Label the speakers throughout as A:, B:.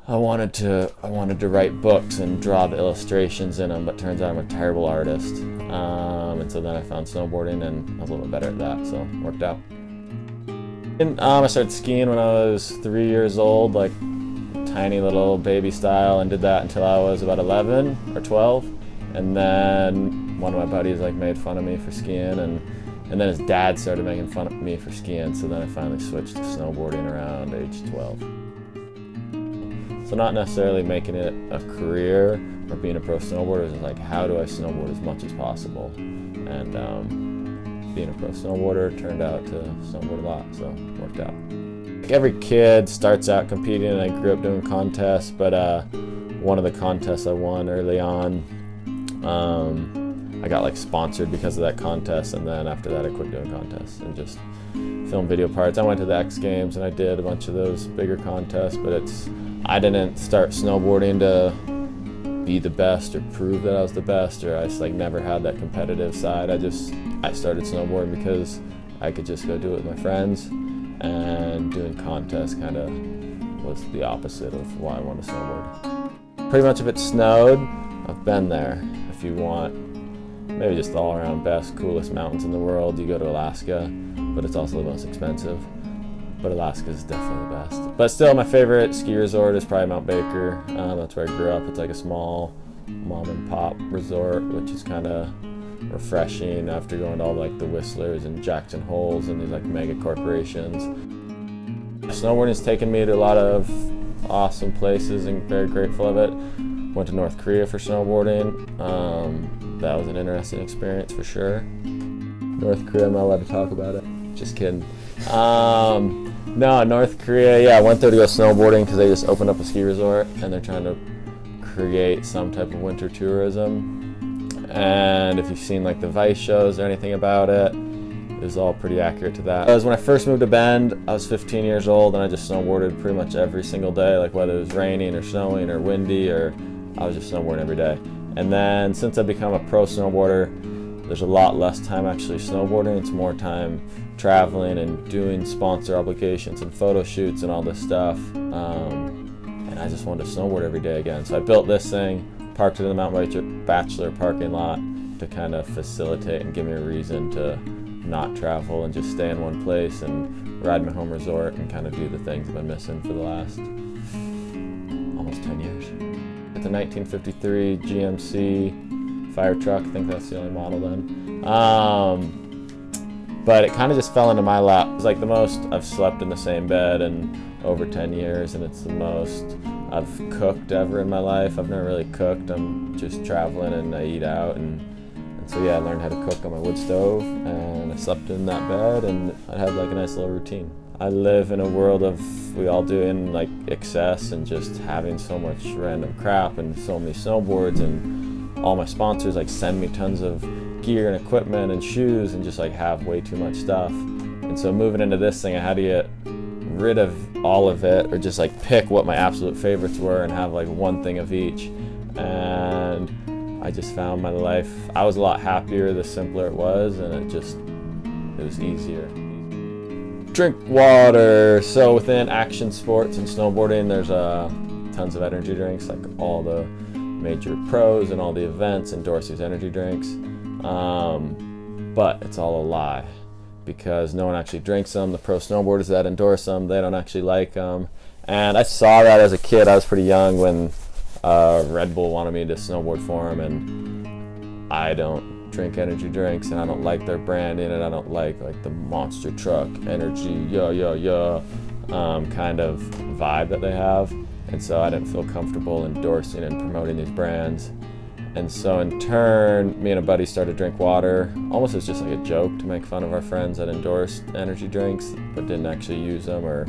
A: I wanted to write books and draw the illustrations in them, but turns out I'm a terrible artist. And so then I found snowboarding, and I was a little bit better at that, so it worked out. And, I started skiing when I was 3 years old, like tiny little baby style, and did that until I was about 11 or 12. And then one of my buddies made fun of me for skiing, and then his dad started making fun of me for skiing, so then I finally switched to snowboarding around age 12. So not necessarily making it a career or being a pro snowboarder, is like, how do I snowboard as much as possible? And being a pro snowboarder turned out to snowboard a lot, so it worked out. Every kid starts out competing, and I grew up doing contests, but one of the contests I won early on, I got sponsored because of that contest, and then after that I quit doing contests and just filmed video parts. I went to the X Games and I did a bunch of those bigger contests, but I didn't start snowboarding to be the best or prove that I was the best, or I just never had that competitive side. I started snowboarding because I could just go do it with my friends, and doing contests kind of was the opposite of why I wanted to snowboard. Pretty much if it snowed, I've been there. If you want maybe just the all-around best, coolest mountains in the world, you go to Alaska, but it's also the most expensive. But Alaska is definitely the best. But still, my favorite ski resort is probably Mount Baker. That's where I grew up. It's like a small mom and pop resort, which is kind of refreshing after going to all the Whistlers and Jackson Holes and these mega corporations. Snowboarding has taken me to a lot of awesome places, and very grateful of it. Went to North Korea for snowboarding. That was an interesting experience for sure. North Korea, I'm not allowed to talk about it. Just kidding. No, North Korea, yeah, I went there to go snowboarding because they just opened up a ski resort, and they're trying to create some type of winter tourism. And if you've seen the Vice shows or anything about it, it was all pretty accurate to that. Because when I first moved to Bend, I was 15 years old, and I just snowboarded pretty much every single day, whether it was raining or snowing or windy, or I was just snowboarding every day. And then since I've become a pro snowboarder, there's a lot less time actually snowboarding. It's more time traveling and doing sponsor obligations and photo shoots and all this stuff. And I just wanted to snowboard every day again. So I built this thing, parked it in the Mount Bachelor parking lot to kind of facilitate and give me a reason to not travel and just stay in one place and ride my home resort and kind of do the things I've been missing for the last almost 10 years. It's a 1953 GMC fire truck. I think that's the only model then. But it kind of just fell into my lap. It's the most I've slept in the same bed in over 10 years, and it's the most I've cooked ever in my life. I've never really cooked. I'm just traveling and I eat out, and so yeah, I learned how to cook on my wood stove, and I slept in that bed, and I had a nice little routine. I live in a world of, we all do in excess, and just having so much random crap and so many snowboards, and all my sponsors send me tons of gear and equipment and shoes, and just have way too much stuff. And so moving into this thing, I had to get rid of all of it, or just pick what my absolute favorites were and have one thing of each. And I just found my life, I was a lot happier the simpler it was, and it was easier. Drink water. So within action sports and snowboarding, there's tons of energy drinks, all the major pros and all the events endorse these energy drinks. But it's all a lie, because no one actually drinks them. The pro snowboarders that endorse them, they don't actually like them. And I saw that as a kid. I was pretty young when Red Bull wanted me to snowboard for them, and I don't drink energy drinks, and I don't like their branding, and I don't like the monster truck energy kind of vibe that they have. And so I didn't feel comfortable endorsing and promoting these brands. And so in turn, me and a buddy started Drink Water, almost as just a joke to make fun of our friends that endorsed energy drinks but didn't actually use them or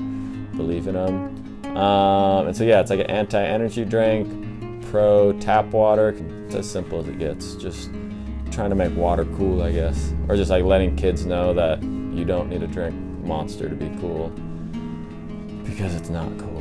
A: believe in them. And so yeah, it's an anti-energy drink, pro tap water. It's as simple as it gets. Just trying to make water cool, I guess. Or just letting kids know that you don't need to drink Monster to be cool, because it's not cool.